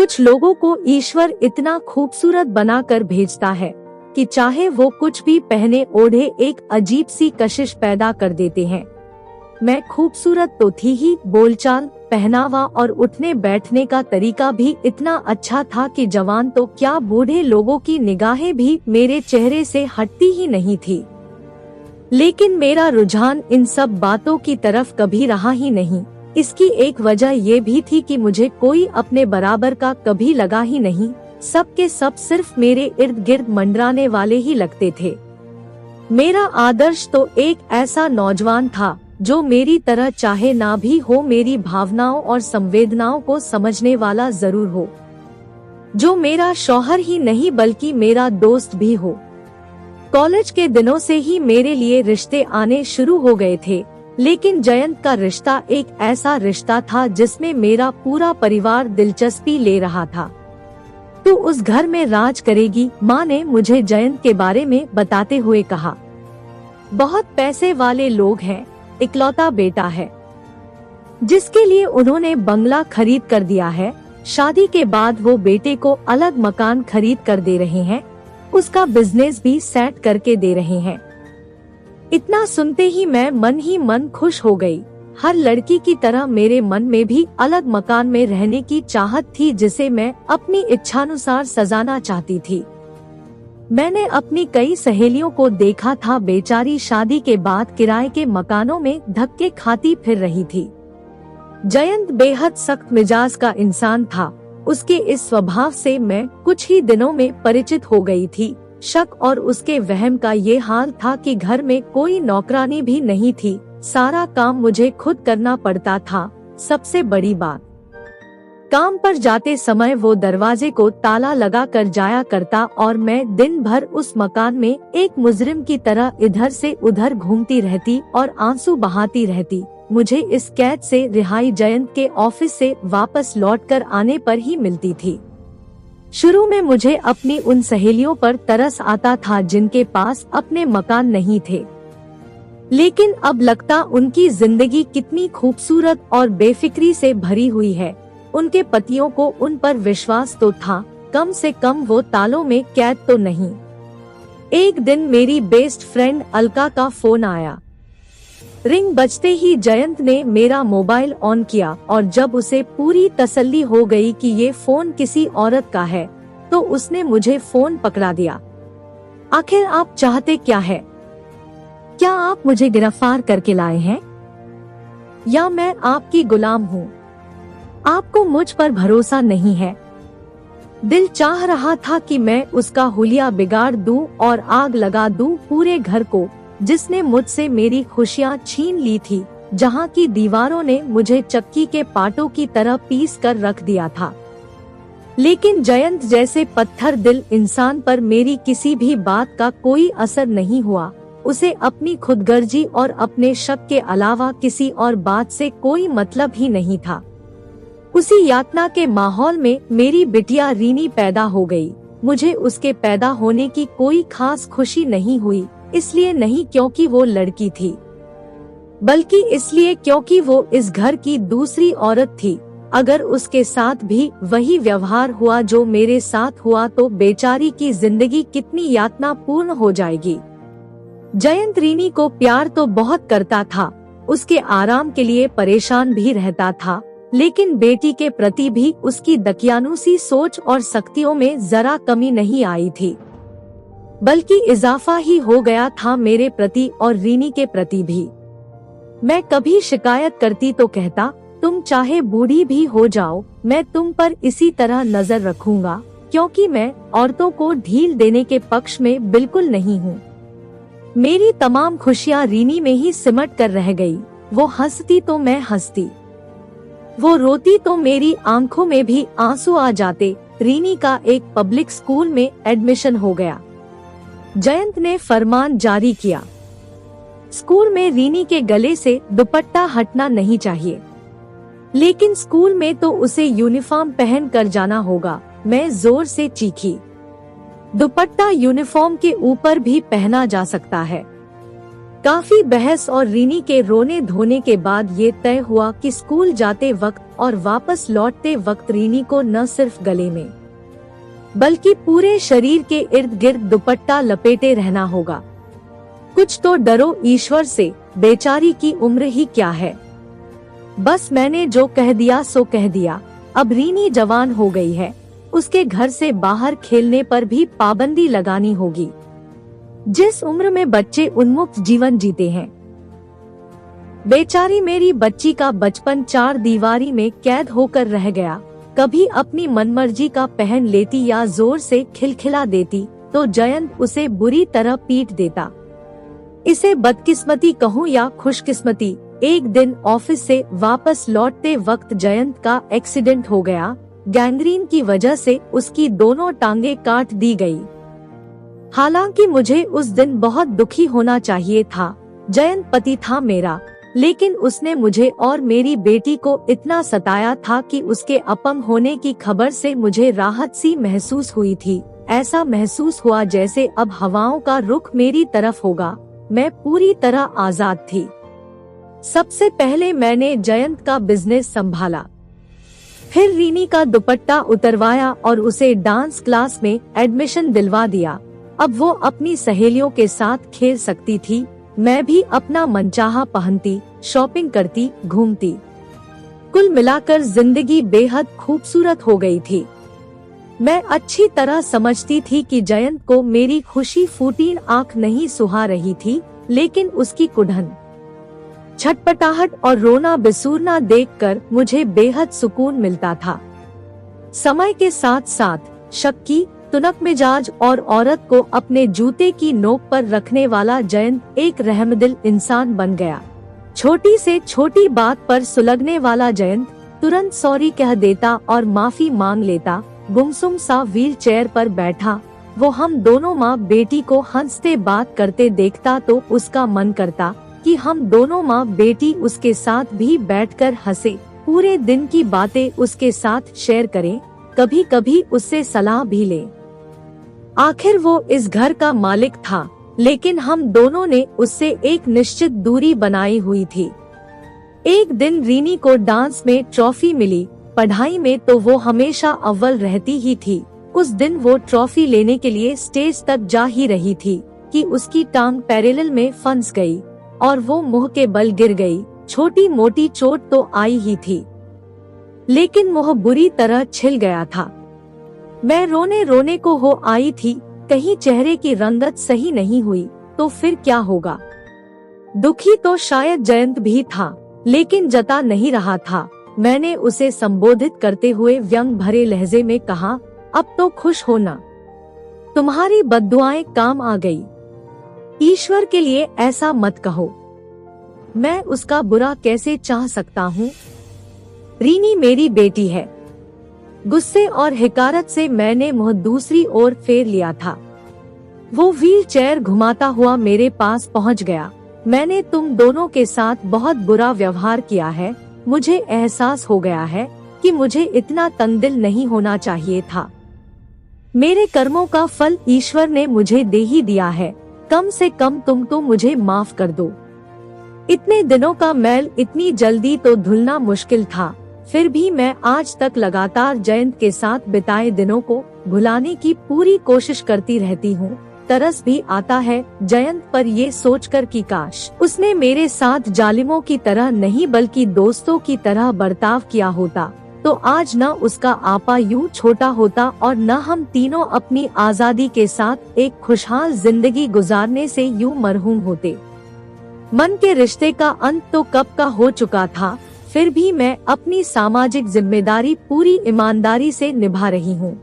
कुछ लोगों को ईश्वर इतना खूबसूरत बनाकर भेजता है कि चाहे वो कुछ भी पहने ओढ़े एक अजीब सी कशिश पैदा कर देते हैं। मैं खूबसूरत तो थी ही, बोलचाल, पहनावा और उठने बैठने का तरीका भी इतना अच्छा था कि जवान तो क्या बूढ़े लोगों की निगाहें भी मेरे चेहरे से हटती ही नहीं थी। लेकिन मेरा रुझान इन सब बातों की तरफ कभी रहा ही नहीं। इसकी एक वजह ये भी थी कि मुझे कोई अपने बराबर का कभी लगा ही नहीं। सब के सब सिर्फ मेरे इर्द गिर्द मंडराने वाले ही लगते थे। मेरा आदर्श तो एक ऐसा नौजवान था जो मेरी तरह चाहे ना भी हो मेरी भावनाओं और संवेदनाओं को समझने वाला जरूर हो, जो मेरा शौहर ही नहीं बल्कि मेरा दोस्त भी हो। कॉलेज के दिनों से ही मेरे लिए रिश्ते आने शुरू हो गए थे, लेकिन जयंत का रिश्ता एक ऐसा रिश्ता था जिसमें मेरा पूरा परिवार दिलचस्पी ले रहा था। तू उस घर में राज करेगी, माँ ने मुझे जयंत के बारे में बताते हुए कहा। बहुत पैसे वाले लोग हैं, इकलौता बेटा है जिसके लिए उन्होंने बंगला खरीद कर दिया है। शादी के बाद वो बेटे को अलग मकान खरीद कर दे रहे हैं, उसका बिजनेस भी सेट करके दे रहे हैं। इतना सुनते ही मैं मन ही मन खुश हो गई। हर लड़की की तरह मेरे मन में भी अलग मकान में रहने की चाहत थी जिसे मैं अपनी इच्छानुसार सजाना चाहती थी। मैंने अपनी कई सहेलियों को देखा था, बेचारी शादी के बाद किराए के मकानों में धक्के खाती फिर रही थी। जयंत बेहद सख्त मिजाज का इंसान था। उसके इस स्वभाव से मैं कुछ ही दिनों में परिचित हो गई थी। शक और उसके वहम का ये हाल था कि घर में कोई नौकरानी भी नहीं थी, सारा काम मुझे खुद करना पड़ता था। सबसे बड़ी बात, काम पर जाते समय वो दरवाजे को ताला लगा कर जाया करता और मैं दिन भर उस मकान में एक मुजरिम की तरह इधर से उधर घूमती रहती और आंसू बहाती रहती। मुझे इस कैद से रिहाई जयंत के ऑफिस से वापस लौटकर आने पर ही मिलती थी। शुरू में मुझे अपनी उन सहेलियों पर तरस आता था जिनके पास अपने मकान नहीं थे, लेकिन अब लगता उनकी जिंदगी कितनी खूबसूरत और बेफिक्री से भरी हुई है। उनके पतियों को उन पर विश्वास तो था, कम से कम वो तालों में कैद तो नहीं। एक दिन मेरी बेस्ट फ्रेंड अलका का फोन आया। रिंग बजते ही जयंत ने मेरा मोबाइल ऑन किया और जब उसे पूरी तसल्ली हो गई कि ये फोन किसी औरत का है तो उसने मुझे फोन पकड़ा दिया। आखिर आप चाहते क्या है? क्या आप मुझे गिरफ्तार करके लाए हैं या मैं आपकी गुलाम हूँ? आपको मुझ पर भरोसा नहीं है? दिल चाह रहा था कि मैं उसका हुलिया बिगाड़ दूं और आग लगा दूं पूरे घर को, जिसने मुझसे मेरी खुशियां छीन ली थी, जहां की दीवारों ने मुझे चक्की के पाटों की तरह पीस कर रख दिया था। लेकिन जयंत जैसे पत्थर दिल इंसान पर मेरी किसी भी बात का कोई असर नहीं हुआ। उसे अपनी खुदगर्जी और अपने शक के अलावा किसी और बात से कोई मतलब ही नहीं था। उसी यातना के माहौल में मेरी बिटिया रीनी पैदा हो गई। मुझे उसके पैदा होने की कोई खास खुशी नहीं हुई, इसलिए नहीं क्योंकि वो लड़की थी, बल्कि इसलिए क्योंकि वो इस घर की दूसरी औरत थी। अगर उसके साथ भी वही व्यवहार हुआ जो मेरे साथ हुआ तो बेचारी की जिंदगी कितनी यातनापूर्ण हो जाएगी। जयंत रीनी को प्यार तो बहुत करता था, उसके आराम के लिए परेशान भी रहता था, लेकिन बेटी के प्रति भी उसकी दकियानूसी सोच और सख्तियों में जरा कमी नहीं आई थी, बल्कि इजाफा ही हो गया था मेरे प्रति और रीनी के प्रति भी। मैं कभी शिकायत करती तो कहता, तुम चाहे बूढ़ी भी हो जाओ, मैं तुम पर इसी तरह नजर रखूंगा, क्योंकि मैं औरतों को ढील देने के पक्ष में बिल्कुल नहीं हूँ। मेरी तमाम खुशियाँ रीनी में ही सिमट कर रह गई। वो हंसती तो मैं हंसती, वो रोती तो मेरी आंखों में भी आंसू आ जाते। रीनी का एक पब्लिक स्कूल में एडमिशन हो गया। जयंत ने फरमान जारी किया, स्कूल में रीनी के गले से दुपट्टा हटना नहीं चाहिए, लेकिन स्कूल में तो उसे यूनिफॉर्म पहन कर जाना होगा। मैं जोर से चीखी, दुपट्टा यूनिफॉर्म के ऊपर भी पहना जा सकता है। काफी बहस और रीनी के रोने धोने के बाद ये तय हुआ कि स्कूल जाते वक्त और वापस लौटते वक्त रीनी को न सिर्फ गले में बल्कि पूरे शरीर के इर्द गिर्द दुपट्टा लपेटे रहना होगा। कुछ तो डरो ईश्वर से, बेचारी की उम्र ही क्या है। बस मैंने जो कह दिया सो कह दिया। अब रीनी जवान हो गई है, उसके घर से बाहर खेलने पर भी पाबंदी लगानी होगी, जिस उम्र में बच्चे उन्मुक्त जीवन जीते हैं। बेचारी मेरी बच्ची का बचपन चार दीवारी में कैद होकर रह गया। कभी अपनी मनमर्जी का पहन लेती या जोर से खिलखिला देती तो जयंत उसे बुरी तरह पीट देता। इसे बदकिस्मती कहूँ या खुशकिस्मती, एक दिन ऑफिस से वापस लौटते वक्त जयंत का एक्सीडेंट हो गया। गैंग्रीन की वजह से उसकी दोनों टांगे काट दी गई। हालांकि मुझे उस दिन बहुत दुखी होना चाहिए था। जयंत पति था मेरा, लेकिन उसने मुझे और मेरी बेटी को इतना सताया था कि उसके अपंग होने की खबर से मुझे राहत सी महसूस हुई थी। ऐसा महसूस हुआ जैसे अब हवाओं का रुख मेरी तरफ होगा। मैं पूरी तरह आजाद थी। सबसे पहले मैंने जयंत का बिजनेस संभाला, फिर रीनी का दुपट्टा उतरवाया और उसे डांस क्लास में एडमिशन दिलवा दिया। अब वो अपनी सहेलियों के साथ खेल सकती थी, मैं भी अपना मनचाहा पहनती, शॉपिंग करती, घूमती। कुल मिलाकर जिंदगी बेहद खूबसूरत हो गई थी। मैं अच्छी तरह समझती थी कि जयंत को मेरी खुशी फूटी आंख नहीं सुहा रही थी, लेकिन उसकी कुढ़न, छटपटाहट और रोना बिसूरना देखकर मुझे बेहद सुकून मिलता था। समय के साथ साथ शक्की, तुनक मिजाज और औरत को अपने जूते की नोक पर रखने वाला जयंत एक रहमदिल इंसान बन गया। छोटी से छोटी बात पर सुलगने वाला जयंत तुरंत सॉरी कह देता और माफी मांग लेता। गुमसुम सा व्हील चेयर पर बैठा वो हम दोनों माँ बेटी को हंसते बात करते देखता तो उसका मन करता कि हम दोनों माँ बेटी उसके साथ भी बैठकर हंसे, पूरे दिन की बातें उसके साथ शेयर करें, कभी कभी उससे सलाह भी ले। आखिर वो इस घर का मालिक था, लेकिन हम दोनों ने उससे एक निश्चित दूरी बनाई हुई थी। एक दिन रीनी को डांस में ट्रॉफी मिली, पढ़ाई में तो वो हमेशा अव्वल रहती ही थी। उस दिन वो ट्रॉफी लेने के लिए स्टेज तक जा ही रही थी कि उसकी टांग पैरेलल में फंस गई और वो मुंह के बल गिर गई। छोटी मोटी चोट तो आई ही थी, लेकिन मुंह बुरी तरह छिल गया था। मैं रोने रोने को हो आई थी, कहीं चेहरे की रंगत सही नहीं हुई तो फिर क्या होगा। दुखी तो शायद जयंत भी था, लेकिन जता नहीं रहा था। मैंने उसे संबोधित करते हुए व्यंग भरे लहजे में कहा, अब तो खुश होना, तुम्हारी बद्दुआएं काम आ गई। ईश्वर के लिए ऐसा मत कहो, मैं उसका बुरा कैसे चाह सकता हूँ। रीनी मेरी बेटी है। गुस्से और हिकारत से मैंने मुंह दूसरी ओर फेर लिया था। वो व्हील चेयर घुमाता हुआ मेरे पास पहुँच गया। मैंने तुम दोनों के साथ बहुत बुरा व्यवहार किया है। मुझे एहसास हो गया है कि मुझे इतना तंगदिल नहीं होना चाहिए था। मेरे कर्मों का फल ईश्वर ने मुझे दे ही दिया है। कम से कम तुम तो मुझे माफ कर दो। इतने दिनों का मैल इतनी जल्दी तो धुलना मुश्किल था। फिर भी मैं आज तक लगातार जयंत के साथ बिताए दिनों को भुलाने की पूरी कोशिश करती रहती हूँ। तरस भी आता है जयंत पर ये सोचकर कि काश उसने मेरे साथ जालिमों की तरह नहीं बल्कि दोस्तों की तरह बर्ताव किया होता, तो आज न उसका आपा यूं छोटा होता और न हम तीनों अपनी आजादी के साथ एक खुशहाल जिंदगी गुजारने से यूं मरहूम होते। मन के रिश्ते का अंत तो कब का हो चुका था, फिर भी मैं अपनी सामाजिक जिम्मेदारी पूरी ईमानदारी से निभा रही हूँ।